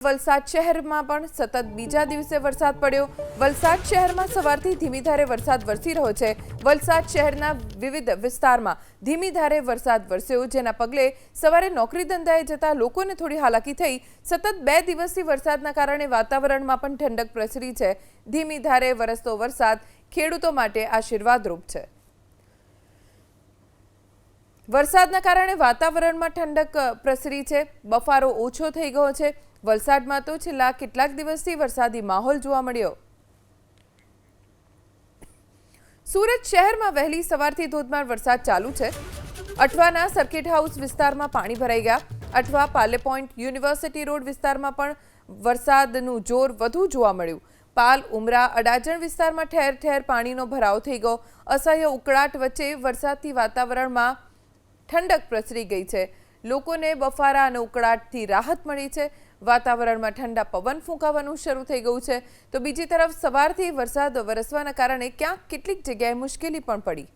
વલસાડ શહેરમાં પણ સતત બીજા દિવસે વરસાદ પડ્યો। વલસાડ શહેરમાં સવારથી ધીમી ધારે વરસાદ વરસી રહ્યો છે। વલસાડ શહેરના વિવિધ વિસ્તારમાં ધીમી ધારે વરસાદ વરસ્યો, જેના પગલે સવારે નોકરી ધંધાએ જતા લોકોને થોડી હાલાકી થઈ। સતત 2 દિવસથી વરસાદના કારણે વાતાવરણમાં પણ ઠંડક પ્રસરી છે। ધીમી ધારે વરસતો વરસાદ ખેડૂતો માટે આશીર્વાદરૂપ છે। વરસાદના કારણે વાતાવરણમાં ઠંડક પ્રસરી છે, બફારો ઓછો થઈ ગયો છે। વલસાડમાં તો છેલ્લા કેટલાક દિવસથી વરસાદી માહોલ જોવા મળ્યો। સુરત શહેરમાં વહેલી સવારથી ધોધમાર વરસાદ ચાલુ છે। અઠવાના સર્કિટ હાઉસ વિસ્તારમાં પાણી ભરાઈ ગયા। અઠવા પાલે પોઈન્ટ યુનિવર્સિટી રોડ વિસ્તારમાં પણ વરસાદનું જોર વધુ જોવા મળ્યું। પાલ, ઉમરા, અડાજણ વિસ્તારમાં ઠેર ઠેર પાણીનો ભરાવ થઈ ગયો। અસહ્ય ઉકળાટ વચ્ચે વરસાદથી વાતાવરણમાં ઠંડક પ્રસરી ગઈ છે। લોકોને બફારા અને ઉકળાટથી રાહત મળી છે। વાતાવરણમાં ઠંડા પવન ફૂંકાવાનું શરૂ થઈ ગયું છે, તો બીજી તરફ સવારથી વરસાદ વરસવાના કારણે ક્યાંક કેટલીક જગ્યાએ મુશ્કેલી પણ પડી।